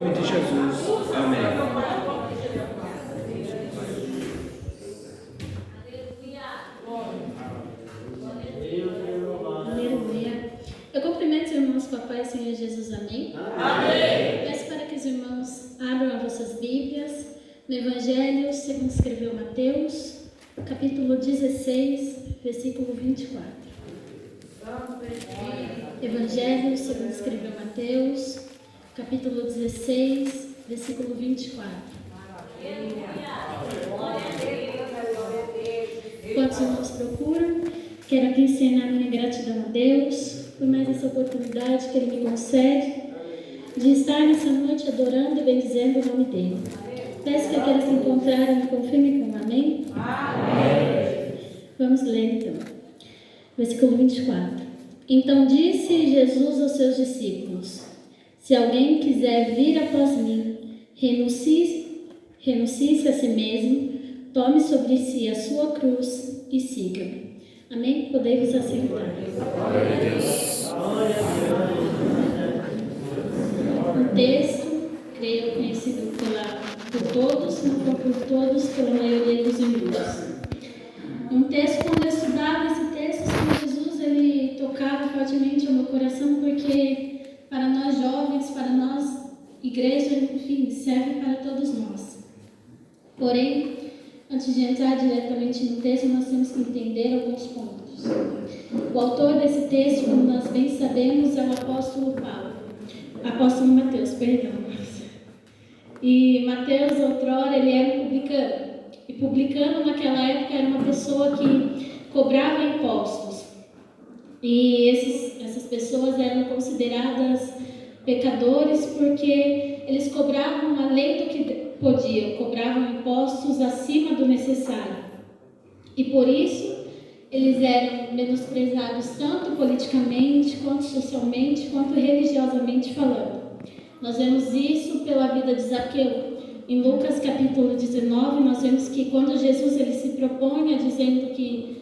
Em nome de Jesus. Amém. Aleluia. Eu cumprimento os irmãos com a paz, Senhor Jesus. Amém. Amém. Peço para que os irmãos abram as vossas Bíblias no Evangelho segundo escreveu Mateus, capítulo 16, versículo 24. Evangelho segundo escreveu Mateus, capítulo 16, versículo 24. Enquanto os irmãos procuram, quero aqui ensinar minha gratidão a Deus por mais essa oportunidade que Ele me concede de estar nessa noite adorando e bendizendo o nome dEle. Peço que aqueles que encontraram me confirmem com um amém. Amém. Vamos ler então. Versículo 24. Então disse Jesus aos seus discípulos: se alguém quiser vir após mim, renuncie-se a si mesmo, tome sobre si a sua cruz e siga-me. Amém? Podemos assentar. Glória a Deus. Um texto, creio, conhecido por todos, se não for por todos, pela maioria dos irmãos. Um texto, quando eu estudava esse texto, o Senhor Jesus, ele tocava fortemente ao meu coração, porque para nós jovens, para nós, igreja, enfim, serve para todos nós. Porém, antes de entrar diretamente no texto, nós temos que entender alguns pontos. O autor desse texto, como nós bem sabemos, é o apóstolo Mateus, perdão. E Mateus, outrora, ele era um publicano. E publicano, naquela época, era uma pessoa que cobrava impostos. E essas pessoas eram consideradas pecadores porque eles cobravam além do que podiam, cobravam impostos acima do necessário. E por isso, eles eram menosprezados tanto politicamente, quanto socialmente, quanto religiosamente falando. Nós vemos isso pela vida de Zaqueu. Em Lucas capítulo 19, nós vemos que quando Jesus ele se propõe dizendo que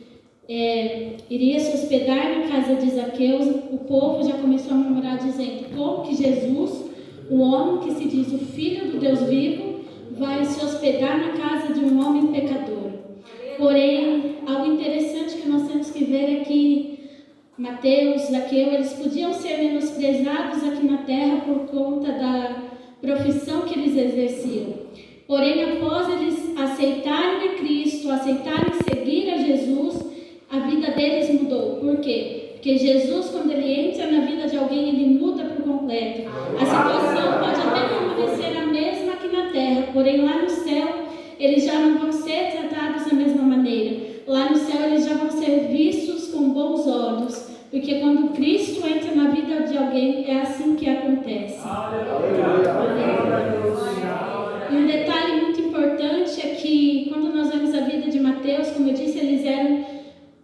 iria se hospedar na casa de Zaqueu, o povo já começou a murmurar dizendo: como que Jesus, o homem que se diz o Filho do Deus vivo, vai se hospedar na casa de um homem pecador? Porém, algo interessante que nós temos que ver é que Mateus, Zaqueu, eles podiam ser menosprezados aqui na terra por conta da profissão que eles exerciam. Porém, após eles aceitarem a Cristo, aceitarem seguir a Jesus, a vida deles mudou. Por quê? Porque Jesus, quando ele entra na vida de alguém, ele muda por completo. A situação pode até permanecer a mesma aqui na terra, porém lá no céu, eles já não vão ser tratados da mesma maneira. Lá no céu, eles já vão ser vistos com bons olhos. Porque quando Cristo entra na vida de alguém, é assim que acontece. E um detalhe muito importante é que, quando nós vemos a vida de Mateus, como eu disse, eles eram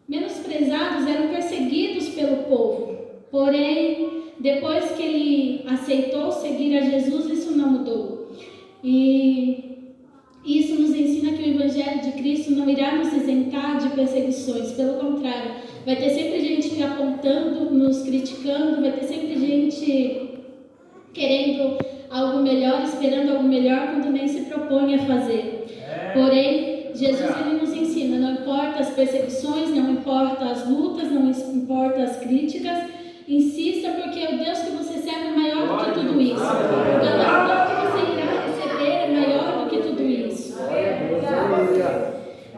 menosprezados, eram perseguidos pelo povo. Porém, depois que ele aceitou seguir a Jesus, isso não mudou. E isso nos ensina que o Evangelho de Cristo não irá nos isentar de perseguições. Pelo contrário, vai ter sempre gente apontando, nos criticando, vai ter sempre gente querendo algo melhor, esperando algo melhor, quando nem se propõe a fazer. Porém, Jesus ele nos ensina: não importa as perseguições, não importa as lutas, não importa as críticas, insista, porque o Deus que você serve é maior do que tudo isso. O galardão que você irá receber é maior do que tudo isso.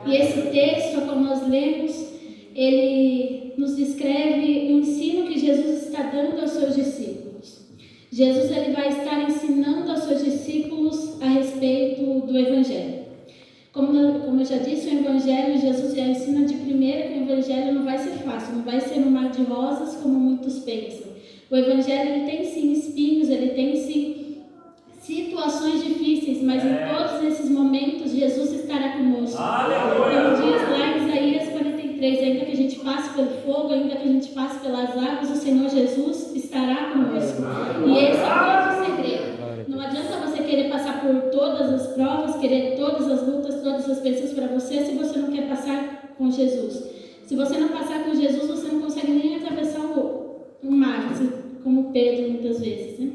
E esse texto, como nós lemos, ele nos descreve o ensino que Jesus está dando aos seus discípulos. Jesus ele vai estar ensinando aos seus discípulos a respeito do Evangelho. Como eu já disse, o Evangelho, Jesus já ensina de primeira que o Evangelho não vai ser fácil, não vai ser um mar de rosas como muitos pensam. O Evangelho ele tem sim espinhos, ele tem sim situações difíceis, mas em todos esses momentos Jesus estará conosco. Como diz lá em Isaías 43, ainda que a gente passe pelo fogo, ainda que a gente passe pelas águas, o Senhor Jesus estará conosco. E esse é o grande segredo. Não adianta você querer passar por todas as provas, querer todas as lutas, todas as pessoas para você, se você não quer passar com Jesus. Se você não passar com Jesus, você não consegue nem atravessar o mar, como Pedro muitas vezes, né?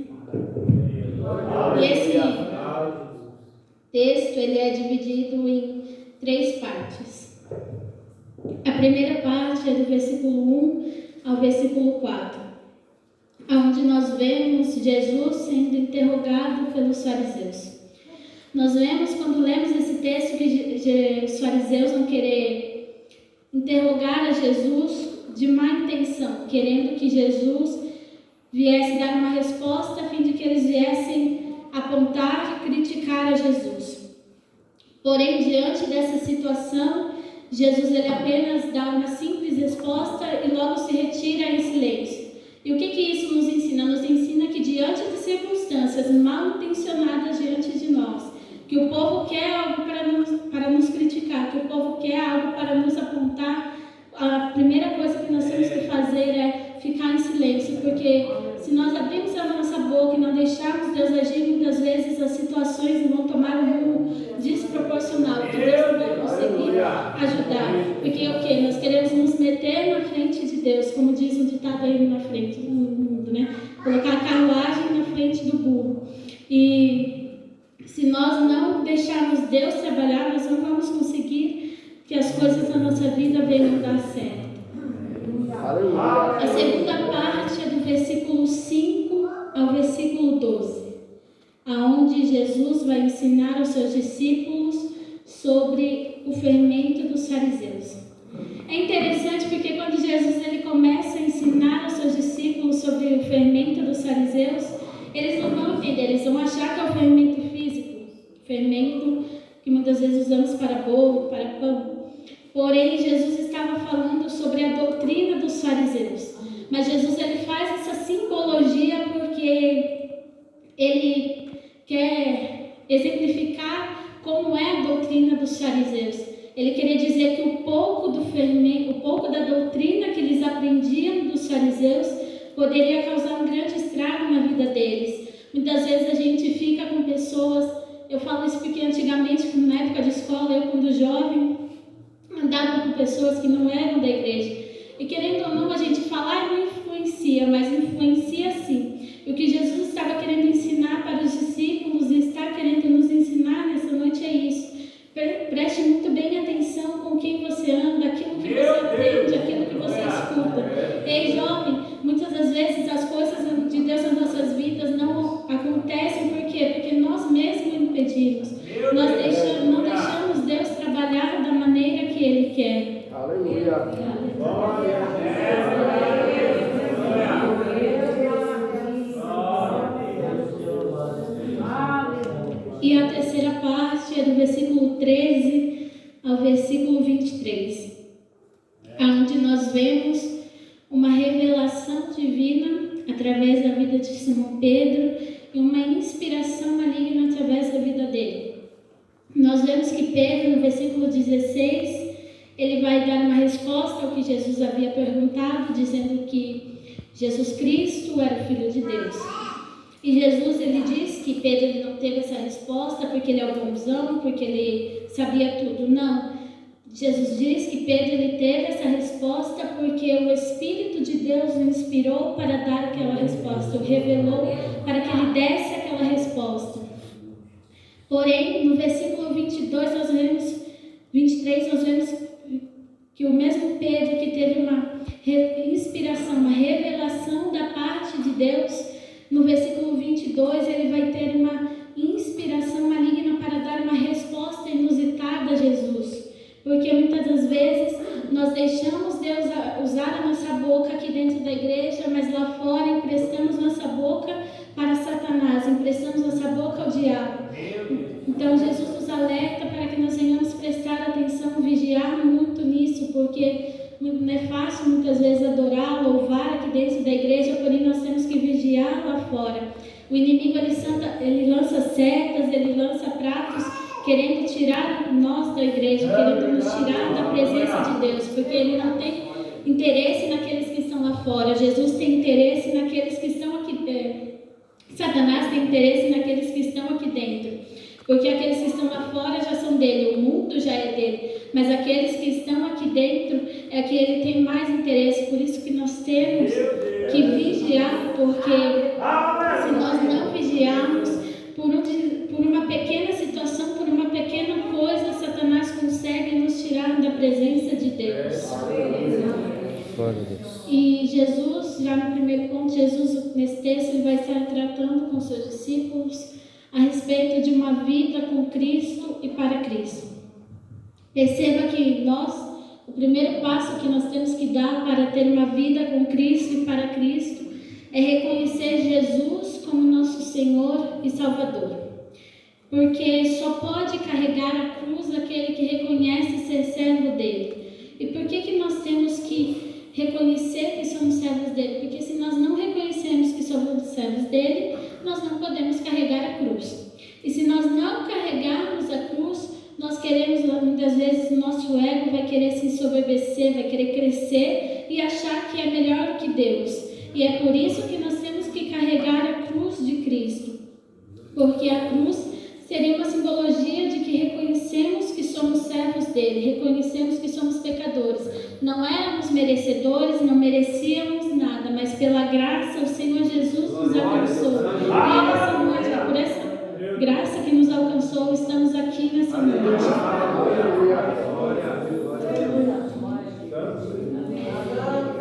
E esse texto ele é dividido em 3 partes. A primeira parte é do versículo 1 ao versículo 4, onde nós vemos Jesus sendo interrogado pelos fariseus. Nós vemos, quando lemos esse texto, que os fariseus vão querer interrogar a Jesus de má intenção, querendo que Jesus viesse dar uma resposta a fim de que eles viessem apontar e criticar a Jesus. Porém, diante dessa situação, Jesus ele apenas dá uma simples resposta e logo se retira em silêncio. E o que isso nos ensina? Nos ensina que diante de circunstâncias mal intencionadas diante de nós, que o povo quer algo para nos criticar, que o povo quer algo para nos apontar, a primeira coisa que nós temos que fazer é ficar em silêncio, porque se nós abrirmos a nossa boca e não deixarmos Deus agir, muitas vezes as situações vão tomar um rumo desproporcional, que Deus não vai conseguir ajudar. Porque o que? Nós queremos nos meter na frente de Deus, como diz um ditado aí na frente, no mundo, né? Colocar a carruagem na frente do burro. E se nós não deixarmos Deus trabalhar, nós não vamos conseguir que as coisas na nossa vida venham dar certo. A segunda parte é do versículo 5 ao versículo 12, aonde Jesus vai ensinar aos seus discípulos sobre o fermento dos fariseus. É interessante porque quando Jesus ele começa a ensinar aos seus discípulos sobre o fermento dos fariseus, eles não vão entender, eles vão achar que é o fermento físico, fermento que muitas vezes usamos para bolo, para pão. Porém, Jesus estava falando sobre a doutrina dos fariseus. Mas Jesus ele faz essa simbologia porque ele quer exemplificar como é a doutrina dos fariseus. Ele queria dizer que o pouco do fermento, o pouco da doutrina que eles aprendiam dos fariseus poderia causar um grande estrago na vida deles. Muitas vezes a gente fica com pessoas, eu falo isso porque antigamente, na época de escola, eu quando jovem, andava com pessoas que não eram da igreja. E querendo ou não, a gente falar não influencia, mas influencia sim. E o que Jesus estava querendo ensinar para os discípulos e está querendo nos ensinar nessa noite é isso. Preste muito bem atenção com quem você anda, aquilo que você aprende, aquilo que você escuta. Ei, jovem, muitas das vezes as coisas de Deus nas nossas vidas não acontecem, por quê? Porque nós mesmos impedimos. Nós não deixamos Deus trabalhar da maneira que Ele quer. Aleluia. E a terceira parte é do versículo 13 ao versículo 23, onde nós vemos uma revelação divina através da vida de Simão Pedro e uma inspiração maligna através da vida dele. Nós vemos que Pedro, no versículo 16, ele vai dar uma resposta ao que Jesus havia perguntado, dizendo que Jesus Cristo era o Filho de Deus. E Jesus, ele diz que Pedro ele não teve essa resposta porque ele é o bonzão, porque ele sabia tudo. Não. Jesus diz que Pedro ele teve essa resposta porque o Espírito de Deus o inspirou para dar aquela resposta, o revelou para que ele desse aquela resposta. Porém, no versículo 22, 23, nós vemos que o mesmo Pedro que teve uma inspiração, uma revelação da parte de Deus, no versículo 22, ele vai ter uma inspiração maligna para dar uma resposta inusitada a Jesus. Porque muitas das vezes nós deixamos Deus usar a nossa boca aqui dentro da igreja, mas lá fora emprestamos nossa boca para Satanás, emprestamos nossa boca ao diabo. Então Jesus nos alerta para que nós venhamos prestar atenção, vigiar muito nisso, porque não é fácil muitas vezes adorar, louvar aqui dentro da igreja, porém nós temos que vigiar lá fora. O inimigo ele lança setas, ele lança pratos, querendo tirar nós da igreja, querendo nos tirar da presença de Deus, porque ele não tem interesse naqueles que estão lá fora. Jesus tem interesse naqueles que estão aqui dentro. Satanás tem interesse naqueles que estão aqui dentro, porque aqueles que estão lá fora já são dele, o mundo já é dele, mas aqueles que estão aqui dentro é que ele tem mais interesse. Por isso que nós temos que vigiar, porque se nós não vigiarmos, Glória a Deus. E Jesus, já no primeiro ponto, Jesus, nesse texto, ele vai estar tratando com seus discípulos a respeito de uma vida com Cristo e para Cristo. Perceba que o primeiro passo que nós temos que dar para ter uma vida com Cristo e para Cristo é reconhecer Jesus como nosso Senhor e Salvador. Porque só pode carregar a cruz aquele que reconhece ser servo dele. E por que nós temos que reconhecer que somos servos dele? Porque se nós não reconhecemos que somos servos dele, nós não podemos carregar a cruz. E se nós não carregarmos a cruz, nós queremos, muitas vezes, o nosso ego vai querer se ensoberbecer, vai querer crescer e achar que é melhor que Deus. E é por isso que nós temos que carregar a cruz de Cristo. Porque a cruz seria uma simbologia de que reconhecemos que somos servos dele, reconhecemos que somos pecadores. Não éramos merecedores, não merecíamos nada, mas pela graça o Senhor Jesus nos alcançou. E nessa noite, por essa graça que nos alcançou, estamos aqui nessa noite.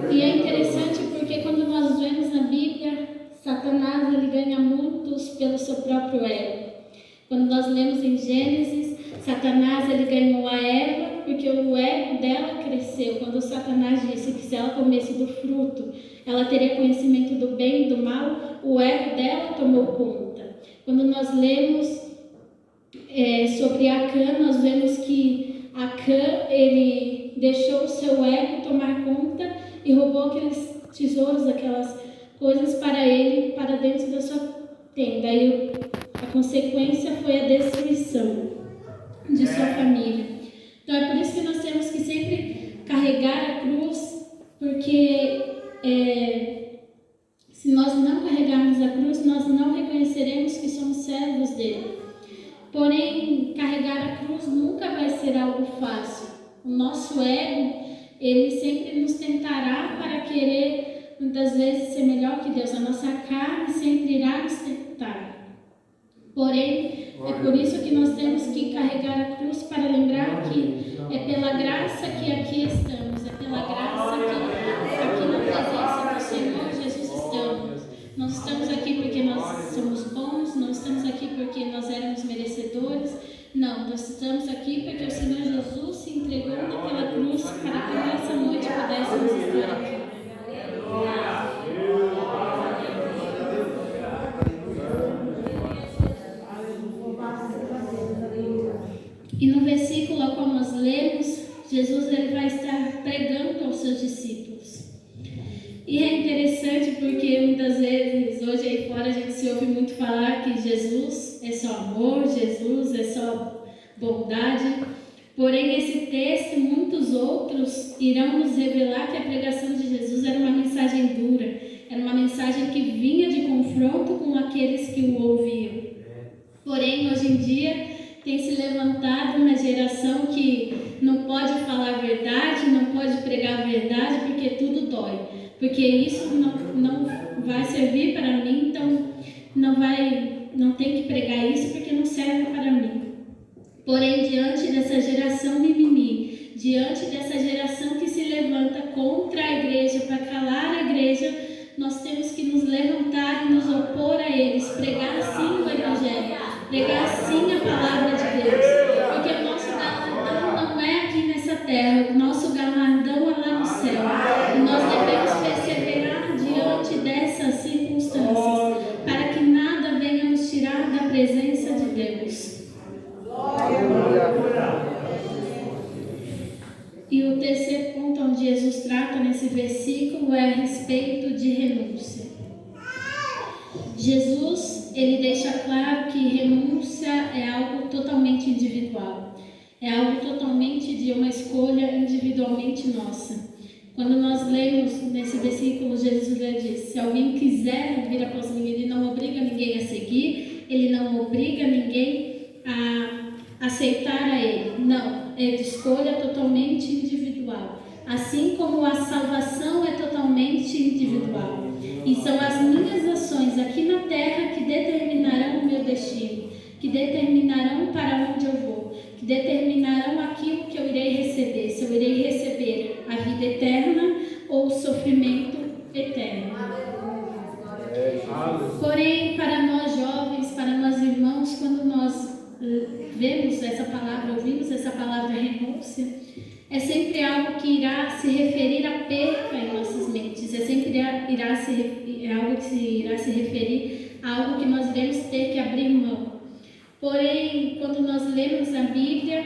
E é interessante porque quando nós vemos na Bíblia, Satanás ele ganha muitos pelo seu próprio ego. Quando nós lemos em Gênesis, Satanás ele ganhou a Eva porque o ego dela cresceu. Quando Satanás disse que se ela comesse do fruto, ela teria conhecimento do bem e do mal, o ego dela tomou conta. Quando nós lemos sobre Acã, nós vemos que Acã ele deixou o seu ego tomar conta e roubou aqueles tesouros, aquelas coisas para ele, para dentro da sua tenda. E a consequência foi a destruição de sua família. Então é por isso que nós temos que sempre carregar a cruz, porque se nós não carregarmos a cruz, nós não reconheceremos que somos servos dele. Porém, carregar a cruz nunca vai ser algo fácil. O nosso ego, ele sempre nos tentará para querer, muitas vezes, ser melhor que Deus. A nossa carne sempre irá nos tentar. Porém, é por isso que nós temos que carregar a cruz para lembrar que é pela graça que aqui estamos, é pela graça que aqui na presença do Senhor Jesus estamos. Não estamos aqui porque nós somos bons, não estamos aqui porque nós éramos merecedores. Não, nós estamos aqui porque o Senhor Jesus se entregou naquela cruz para que nessa noite pudéssemos estar aqui. E no versículo ao qual nós lemos, Jesus ele vai estar pregando aos seus discípulos. E é interessante porque muitas vezes, hoje aí fora, a gente se ouve muito falar que Jesus é só amor, Jesus é só bondade. Porém, nesse texto, muitos outros irão nos revelar que a pregação de Jesus era uma mensagem dura, era uma mensagem que vinha de confronto com aqueles que o ouviam. Porém, hoje em dia, tem se levantado uma geração que não pode falar a verdade, não pode pregar a verdade, porque tudo dói. Porque isso não vai servir para mim, então não tem que pregar isso porque não serve para mim. Porém, diante dessa geração mimimi, diante dessa geração que se levanta contra a igreja, para calar a igreja, nós temos que nos levantar e nos opor a eles, pregar sim o Evangelho, pregar sim a palavra de Deus, porque o nosso galardão não é aqui nessa terra, o nosso galardão é lá no céu, e nós devemos perseverar diante dessas circunstâncias, para que nada venha nos tirar da presença de Deus. E o terceiro ponto onde Jesus trata nesse versículo é a respeito de renúncia. Jesus, ele deixa claro que renúncia é algo totalmente individual. É algo totalmente de uma escolha individualmente nossa. Quando nós lemos nesse versículo, Jesus diz: se alguém quiser vir após mim, ele não obriga ninguém a seguir, ele não obriga ninguém a aceitar a ele. Não, é de escolha totalmente individual. Assim como a salvação é totalmente individual. E são as minhas ações aqui na terra que determinarão o meu destino, que determinarão para onde eu vou, que determinarão aquilo que eu irei receber, se eu irei receber a vida eterna ou renúncia é sempre algo que irá se referir à perca em nossas mentes, é sempre algo que irá se referir a algo que nós iremos ter que abrir mão. Porém, quando nós lemos a Bíblia,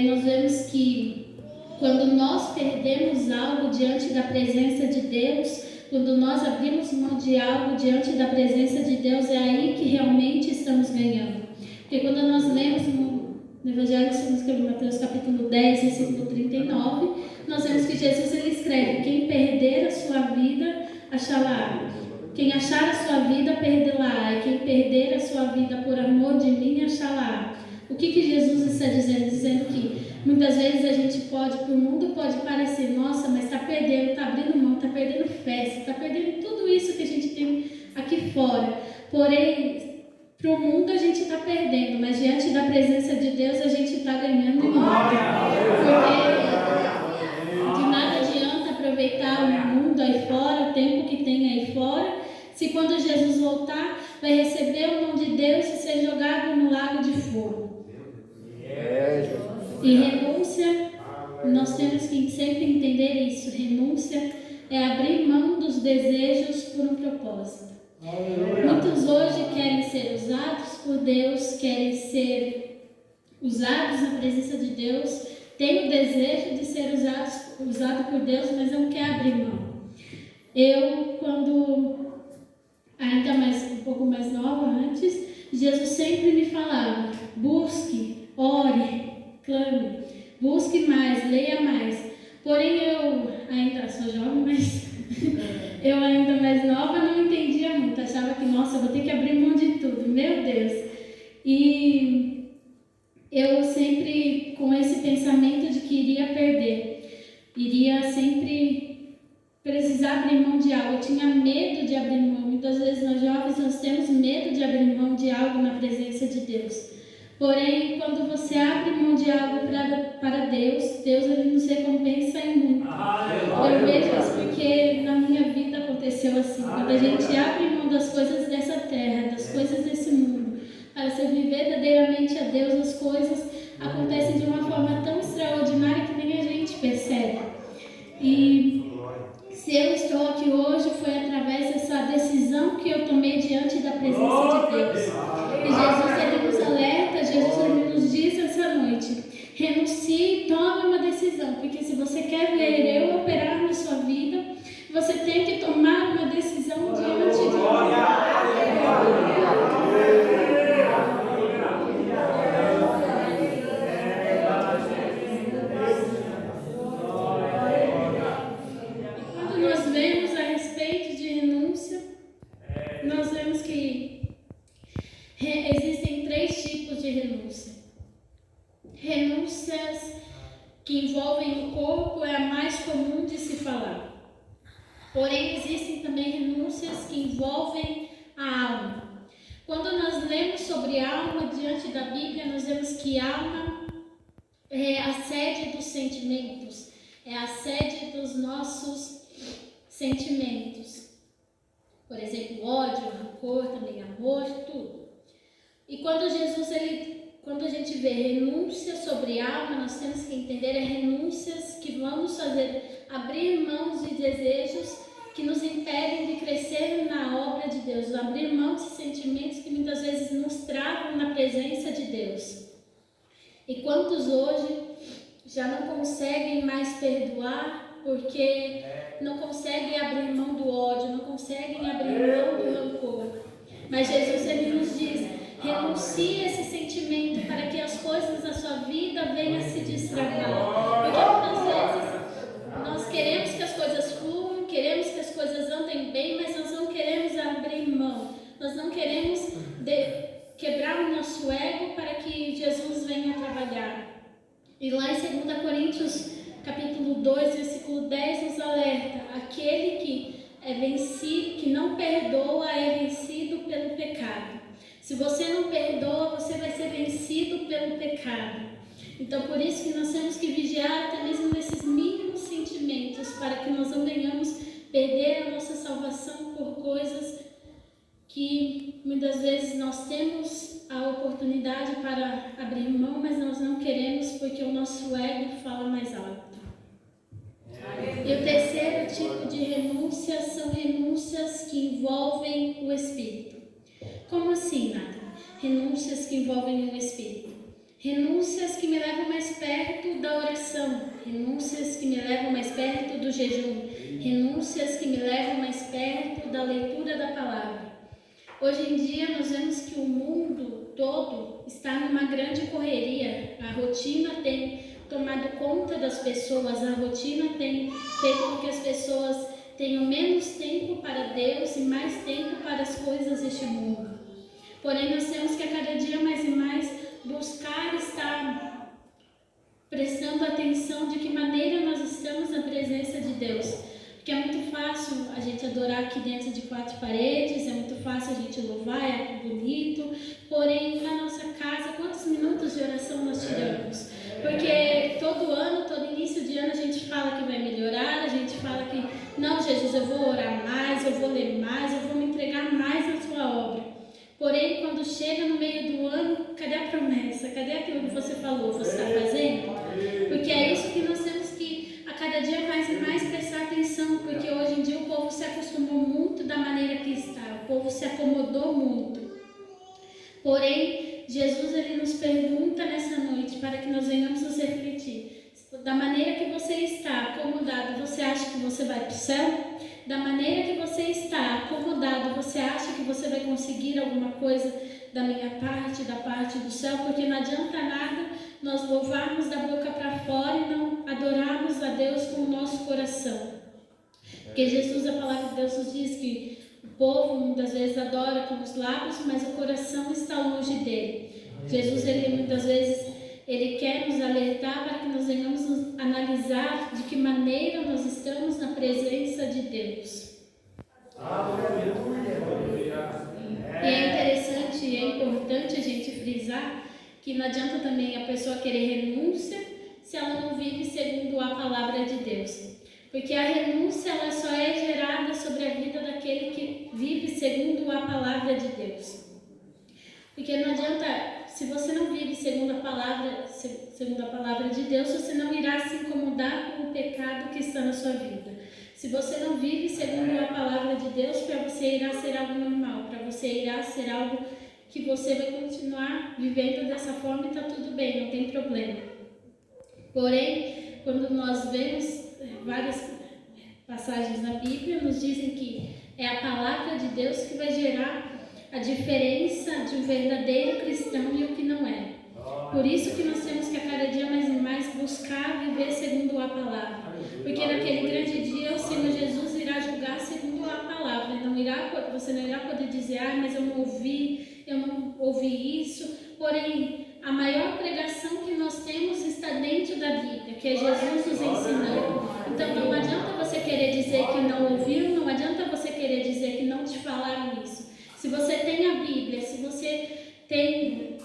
nós vemos que quando nós perdemos algo diante da presença de Deus, quando nós abrimos mão de algo diante da presença de Deus, é aí que realmente estamos ganhando. Porque quando nós lemos no Evangelho segundo Mateus capítulo 10, versículo 39, nós vemos que Jesus ele escreve: quem perder a sua vida, achará. Quem achar a sua vida, perdê-la. E quem perder a sua vida por amor de mim, achará. O que Jesus está dizendo? Dizendo que muitas vezes a gente pode, para o mundo pode parecer, nossa, mas está perdendo, está abrindo mão, está perdendo festa, está perdendo tudo isso que a gente tem aqui fora. Porém, para o mundo a gente está perdendo, mas diante da presença de Deus a gente está ganhando muito. Porque de nada adianta aproveitar o mundo aí fora, o tempo que tem aí fora, se quando Jesus voltar, vai receber o nome de Deus e ser jogado no lago de fogo. E renúncia, nós temos que sempre entender isso. Renúncia é abrir mão dos desejos por um propósito. Muitos hoje querem ser usados por Deus, querem ser usados na presença de Deus, têm o desejo de ser usado por Deus, mas não quer abrir mão. Eu, quando ainda um pouco mais nova antes, Jesus sempre me falava: busque, ore, clame, busque mais, leia mais. Porém, eu ainda sou jovem, mas eu ainda mais nova não entendia muito. Achava que, nossa, eu vou ter que abrir mão de tudo, meu Deus. E eu sempre com esse pensamento de que iria perder, iria sempre precisar abrir mão de algo. Eu tinha medo de abrir mão. Muitas vezes nós jovens nós temos medo de abrir mão de algo na presença de Deus. Porém, quando você abre mão de algo para Deus, Deus ele nos recompensa em muito. Eu vejo isso porque na minha vida aconteceu assim. Quando a gente abre mão das coisas dessa terra, das coisas desse mundo, para servir verdadeiramente a Deus, as coisas acontecem de uma forma tão extraordinária que nem a gente percebe. E se eu estou aqui hoje, foi através dessa decisão que eu tomei diante da presença de Deus. E Jesus ele nos alerta, Jesus ele nos diz essa noite: renuncie e tome uma decisão, porque se você quer ver eu operar na sua vida, você tem que tomar uma decisão diante de Deus. Quando nós vemos a respeito de renúncia, nós vemos que existem 3 tipos de renúncia. Renúncias que envolvem o corpo é a mais comum de se falar. Porém, existem também renúncias que envolvem a alma. Quando nós lemos sobre alma diante da Bíblia, nós vemos que alma é a sede dos sentimentos, é a sede dos nossos sentimentos. Por exemplo, ódio, rancor, também amor, tudo. E quando a gente vê renúncia sobre alma, nós temos que entender renúncias que vão nos fazer abrir mãos de desejos que nos impedem de crescer na obra de Deus, abrir mão de sentimentos que muitas vezes nos travam na presença de Deus. E quantos hoje já não conseguem mais perdoar porque não conseguem abrir mão do ódio, não conseguem abrir mão do rancor. Mas Jesus ele nos diz: renuncie esse sentimento para que as coisas da sua vida venham a se destravar. Porque muitas vezes nós queremos que as coisas fluam, queremos que as coisas andem bem, mas nós não queremos abrir mão. Nós não queremos quebrar o nosso ego para que Jesus venha trabalhar. E lá em 2 Coríntios capítulo 2, versículo 10 nos alerta: aquele que é vencido, que não perdoa, é vencido pelo pecado. Se você não perdoa, você vai ser vencido pelo pecado. Então, por isso que nós temos que vigiar até mesmo nesses mínimos sentimentos, para que nós não venhamos perder a nossa salvação por coisas que muitas vezes nós temos a oportunidade oportunidade para abrir mão, mas nós não queremos porque o nosso ego fala mais alto. E o terceiro tipo de renúncias são renúncias que envolvem o Espírito. Como assim, Nathan? Renúncias que envolvem o Espírito. Renúncias que me levam mais perto da oração. Renúncias que me levam mais perto do jejum. Renúncias que me levam mais perto da leitura da palavra. Hoje em dia nós vemos que o mundo todo está numa grande correria. A rotina tem tomado conta das pessoas, a rotina tem feito com que as pessoas tenham menos tempo para Deus e mais tempo para as coisas deste mundo. Porém, nós temos que a cada dia mais e mais buscar estar prestando atenção de que maneira nós estamos na presença de Deus. Porque é muito fácil a gente adorar aqui dentro de quatro paredes, é muito fácil a gente louvar, é bonito. Porém, na nossa casa, quantos minutos de oração nós tiramos? Porque todo ano, todo início de ano, a gente fala que vai melhorar, a gente fala que, não, Jesus, eu vou orar mais, eu vou ler mais, eu vou me entregar mais na sua obra. Porém, quando chega no meio do ano, cadê a promessa? Cadê aquilo que você falou? Você está fazendo? Porque é isso que nós temos que, a cada dia mais e mais, prestar atenção. Porque hoje em dia o povo se acostumou muito da maneira que está. O povo se acomodou muito. Porém, Jesus ele nos pergunta nessa noite para que nós venhamos nos refletir. Da maneira que você está acomodado, você acha que você vai para o céu? Da maneira que você está acomodado, você acha que você vai conseguir alguma coisa da minha parte, da parte do céu? Porque não adianta nada nós louvarmos da boca para fora e não adorarmos a Deus com o nosso coração. Porque Jesus, a palavra de Deus nos diz que o povo muitas vezes adora com os lábios, mas o coração está longe dele. Jesus, ele muitas vezes, ele quer nos alertar para que nós venhamos nos analisar de que maneira nós estamos na presença de Deus. E é interessante e é importante a gente frisar que não adianta também a pessoa querer renúncia se ela não vive segundo a palavra de Deus. Porque a renúncia ela só é gerada sobre a vida daquele que vive segundo a palavra de Deus. Porque não adianta, se você não vive segundo a palavra de Deus, você não irá se incomodar com o pecado que está na sua vida. Se você não vive segundo a palavra de Deus, para você irá ser algo normal, para você irá ser algo que você vai continuar vivendo dessa forma e está tudo bem, não tem problema. Porém, quando nós vemos várias passagens na Bíblia, nos dizem que é a palavra de Deus que vai gerar a diferença de um verdadeiro cristão e o que não é. Por isso que nós temos que a cada dia mais e mais buscar viver segundo a palavra. Porque naquele grande dia o Senhor Jesus irá julgar segundo a palavra. Você não irá poder dizer, mas eu não ouvi isso. Porém, a maior pregação que nós temos está dentro da Bíblia, que é Jesus nos ensinando. Então não adianta você querer dizer que não ouviu, não adianta você querer dizer que não te falaram isso. Se você tem a Bíblia, se você tem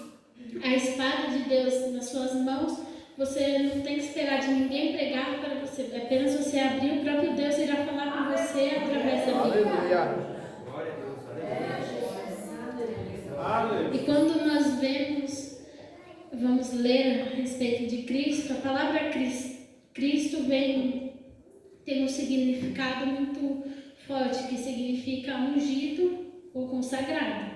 a espada de Deus nas suas mãos, você não tem que esperar de ninguém pregar para você. Apenas você abrir, o próprio Deus irá falar com você através da Bíblia. E quando nós vamos ler a respeito de Cristo, a palavra Cristo tem um significado muito forte, que significa ungido ou consagrado.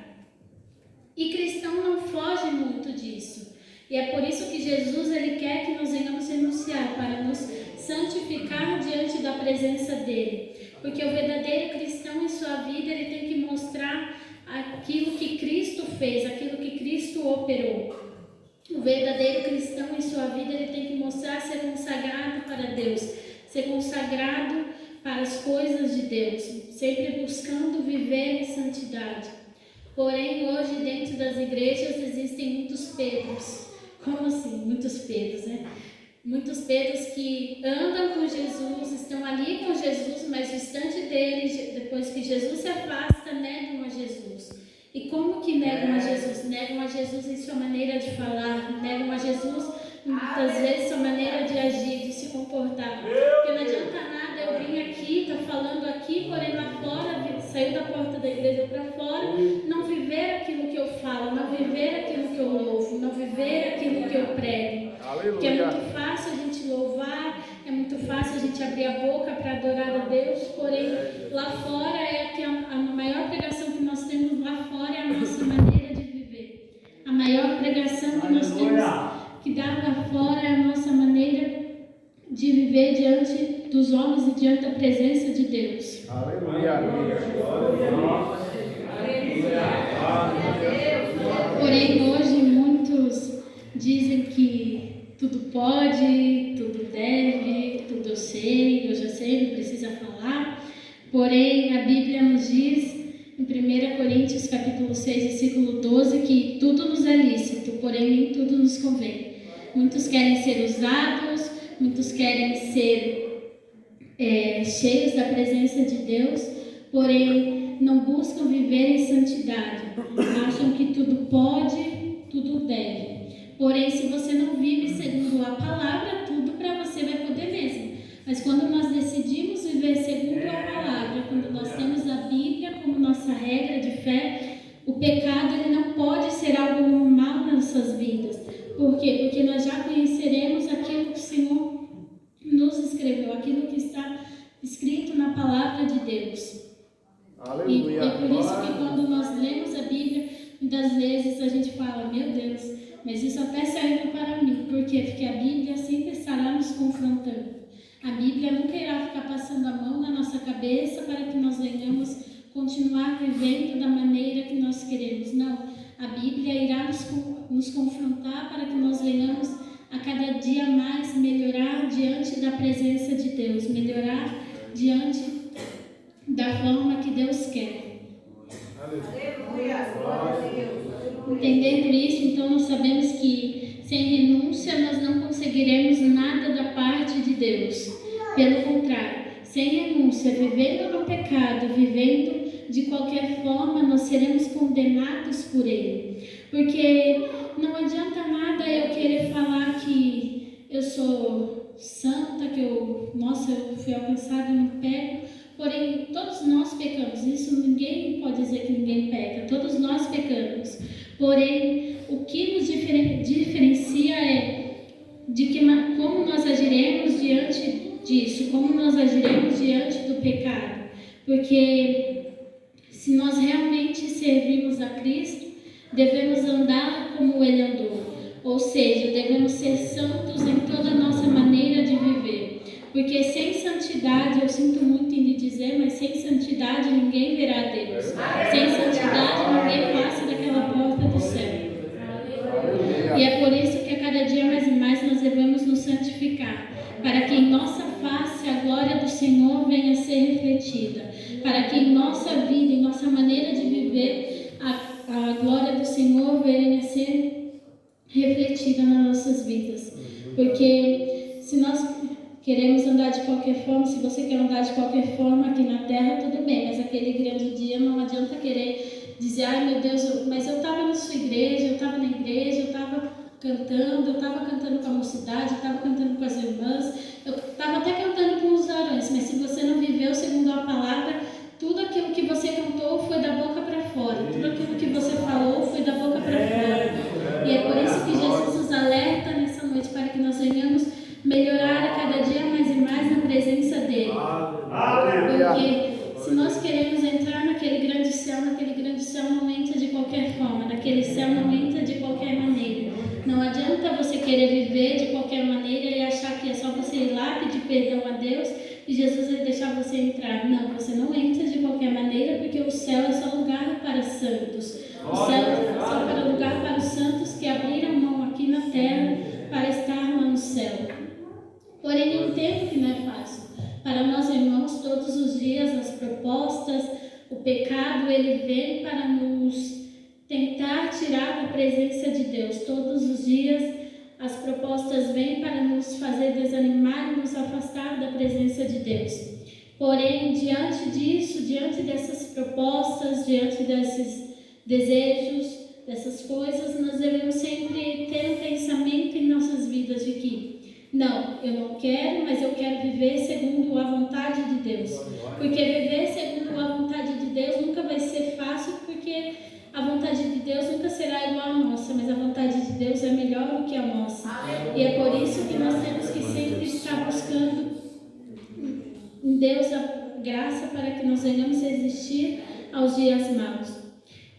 E cristão não foge muito disso. E é por isso que Jesus ele quer que nós venhamos renunciar, para nos santificar diante da presença dele. Porque o verdadeiro cristão em sua vida, ele tem que mostrar aquilo que Cristo fez, aquilo que Cristo operou. O verdadeiro cristão em sua vida, ele tem que mostrar ser consagrado para Deus, ser consagrado para as coisas de Deus, sempre buscando viver em santidade. Porém, hoje dentro das igrejas existem muitos Pedros. Como assim? Muitos Pedros, né? Muitos Pedros que andam com Jesus, estão ali com Jesus, mas distante dele, depois que Jesus se afasta, negam a Jesus. E como que negam a Jesus? Negam a Jesus em sua maneira de falar, negam a Jesus muitas vezes sua maneira de agir, de se comportar. Porque não adianta nada eu vim aqui, tá falando aqui, porém lá fora, sair da porta da igreja para fora, não viver aquilo que eu falo, não viver aquilo que eu viver aquilo que eu prego. Porque é Aleluia. muito fácil a gente louvar, é muito fácil a gente abrir a boca para adorar a Deus, porém lá fora é que a maior pregação que nós temos lá fora é a nossa maneira de viver. A maior pregação que nós temos que dar lá fora é a nossa maneira de viver diante dos homens e diante da presença de Deus. Aleluia. Porém, hoje muitos dizem que tudo pode, tudo deve, tudo eu já sei, não precisa falar. Porém, a Bíblia nos diz, em 1 Coríntios capítulo 6, versículo 12, que tudo nos é lícito, porém nem tudo nos convém. Muitos querem ser usados, muitos querem ser cheios da presença de Deus, porém não buscam viver em santidade. Acham que tudo pode, tudo deve. Porém, se você não vive segundo a palavra, tudo para você vai poder mesmo. Mas quando nós decidimos viver segundo a palavra, quando nós temos a Bíblia como nossa regra de fé, o pecado ele não pode ser algo normal nas nossas vidas. Por quê? Porque nós já conheceremos aquilo que o Senhor nos escreveu, aquilo que está escrito na palavra de Deus. Aleluia. E é por isso que quando nós lemos a Bíblia, muitas vezes a gente fala, meu Deus, mas isso até serve para mim. Por quê? Porque a Bíblia sempre estará nos confrontando. A Bíblia nunca irá ficar passando a mão na nossa cabeça para que nós venhamos continuar vivendo da maneira que nós queremos. Não, a Bíblia irá nos confrontar para que nós venhamos a cada dia mais melhorar diante da presença de Deus, melhorar diante da forma que Deus quer. Entendendo isso, então nós sabemos que sem renúncia nós não conseguiremos nada da parte de Deus. Pelo contrário, sem renúncia, vivendo no pecado, vivendo de qualquer forma, nós seremos condenados por Ele. Porque não adianta nada eu querer falar que eu sou santa, que eu fui alcançada no pecado. Porém, todos nós pecamos. Isso ninguém pode dizer que ninguém peca. Todos nós pecamos. Porém, o que nos diferencia é como nós agiremos diante disso, como nós agiremos diante do pecado. Porque se nós realmente servimos a Cristo, devemos andar como Ele andou. Ou seja, devemos ser santos em toda a nossa maneira de viver. Porque sem santidade, eu sinto muito em lhe dizer, mas sem santidade ninguém verá a Deus. Sem santidade ninguém passa daquela porta do céu. E é por isso que a cada dia mais e mais nós devemos nos santificar, para que em nossa face a glória do Senhor venha a ser refletida, para que em nossa vida, em nossa maneira de viver, a glória do Senhor venha a ser refletida nas nossas vidas. Porque se nós queremos andar de qualquer forma, se você quer andar de qualquer forma aqui na terra, tudo bem, mas aquele grande dia não adianta querer dizer, ai meu Deus, mas eu estava na sua igreja, eu estava na igreja, eu estava cantando com a mocidade, eu estava cantando com as irmãs, eu estava até cantando com os varões, mas se você não viveu segundo a palavra, tudo aquilo que você cantou foi da boca para fora, tudo aquilo que você falou foi da boca para fora. E é por isso que Jesus nos alerta nessa noite, para que nós venhamos melhorar a cada dia mais e mais na presença dele. Porque se nós queremos entrar naquele grande céu não entra de qualquer forma, naquele céu não entra de qualquer maneira. Não adianta você querer viver de qualquer maneira e achar que é só você ir lá pedir perdão a Deus e Jesus vai deixar você entrar. Não, você não entra de qualquer maneira, porque o céu é só lugar para santos. O céu é só lugar para os santos que abriram mão aqui na terra para estar lá no céu. Porém, eu entendo que não é fácil. Para nós, irmãos, todos os dias as propostas, o pecado, ele vem para nos tentar tirar da presença de Deus. Todos os dias as propostas vêm para nos fazer desanimar e nos afastar da presença de Deus. Porém, diante disso, diante dessas propostas, diante desses desejos, dessas coisas, nós devemos sempre ter um pensamento em nossas vidas de que não, eu não quero, mas eu quero viver segundo a vontade de Deus. Porque viver segundo a vontade de Deus nunca vai ser fácil, porque a vontade de Deus nunca será igual à nossa, mas a vontade de Deus é que a nossa. E é por isso que nós temos que sempre estar buscando em Deus a graça para que nós venhamos a resistir aos dias maus.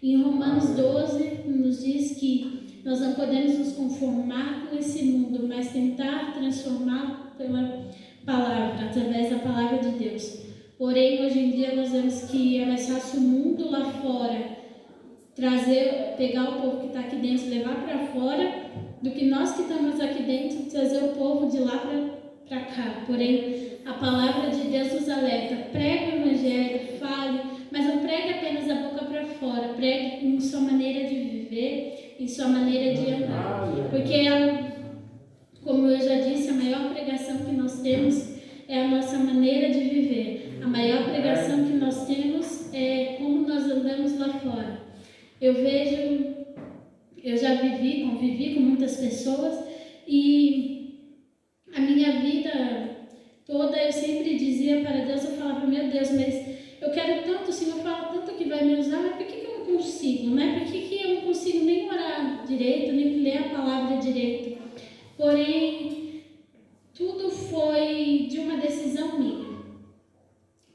Em Romanos 12 nos diz que nós não podemos nos conformar com esse mundo, mas tentar transformá-lo pela palavra, através da palavra de Deus. Porém, hoje em dia nós vemos que é mais fácil o mundo lá fora pegar o povo que está aqui dentro e levar para fora, do que nós que estamos aqui dentro trazer o povo de lá para cá. Porém, a palavra de Deus nos alerta: pregue o evangelho, fale, mas não pregue apenas a boca para fora, pregue em sua maneira de viver, em sua maneira de andar. Porque, como eu já disse, a maior pregação que nós temos é a nossa maneira de viver. A maior pregação que nós temos é como nós andamos lá fora. Eu já convivi com muitas pessoas, e a minha vida toda eu sempre dizia para Deus, eu falava: meu Deus, mas eu quero tanto, o Senhor fala tanto que vai me usar, mas por que eu não consigo, né? Por que eu não consigo nem orar direito, nem ler a palavra direito? Porém, tudo foi de uma decisão minha.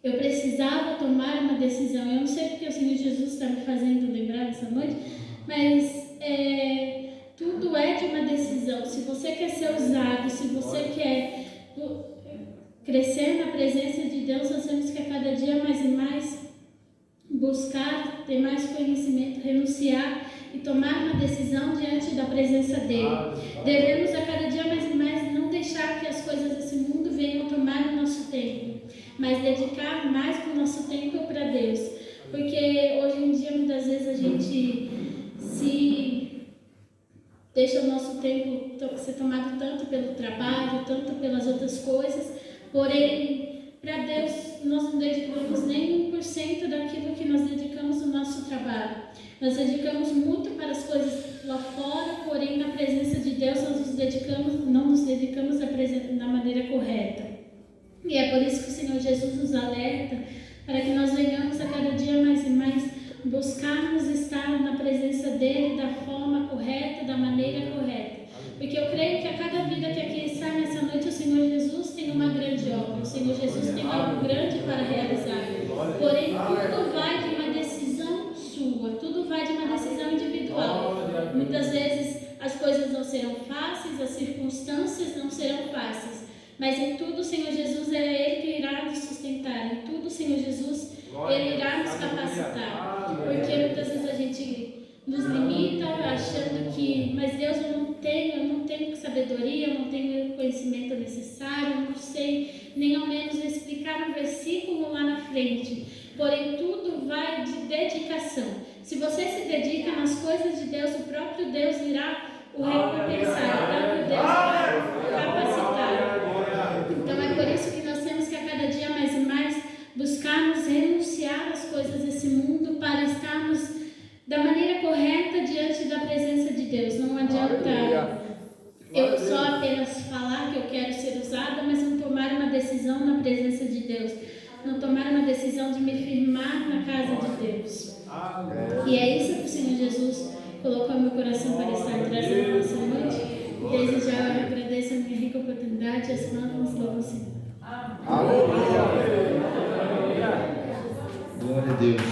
Eu precisava tomar uma decisão. Eu não sei porque o Senhor Jesus está me fazendo lembrar essa noite, mas tudo é de uma decisão. Se você quer ser usado, se você quer crescer na presença de Deus, nós temos que a cada dia mais e mais buscar, ter mais conhecimento, renunciar e tomar uma decisão diante da presença dele. Devemos a cada dia mais e mais não deixar que as coisas desse mundo venham tomar o nosso tempo, mas dedicar mais do nosso tempo para Deus. Porque hoje em dia, muitas vezes, a gente deixa o nosso tempo ser tomado tanto pelo trabalho, tanto pelas outras coisas, porém, para Deus, nós não dedicamos nem 1% daquilo que nós dedicamos no nosso trabalho. Nós dedicamos muito para as coisas lá fora, porém, na presença de Deus, nós não nos dedicamos da maneira correta. E é por isso que o Senhor Jesus nos alerta, para que nós venhamos a cada dia mais e mais buscarmos estar na presença dEle da forma correta, da maneira correta. Porque eu creio que a cada vida que aqui está nessa noite, o Senhor Jesus tem uma grande obra, o Senhor Jesus tem algo grande para realizar. Porém, tudo vai de uma decisão sua, tudo vai de uma decisão individual. Muitas vezes as coisas não serão fáceis, as circunstâncias não serão fáceis, mas em tudo o Senhor Jesus é Ele que irá nos sustentar, em tudo o Senhor Jesus Ele irá nos capacitar. Porque muitas vezes a gente nos limita achando que, mas Deus, eu não tenho sabedoria, eu não tenho conhecimento necessário, eu não sei nem ao menos explicar um versículo lá na frente. Porém, tudo vai de dedicação. Se você se dedica nas coisas de Deus, o próprio Deus irá o recompensar, o próprio Deus vai capacitar. Então é por isso que nós temos que a cada dia mais e mais buscarmos renunciar às coisas desse mundo para estarmos da maneira correta diante da presença de Deus. Não adianta eu só apenas falar que eu quero ser usada, mas não tomar uma decisão na presença de Deus, não tomar uma decisão de me firmar na casa de Deus. E é isso que o Senhor Jesus colocou no meu coração para estar trazendo nessa noite. Desde já eu agradeço a minha rica oportunidade e as palavras louvam o Senhor. Glória a Deus.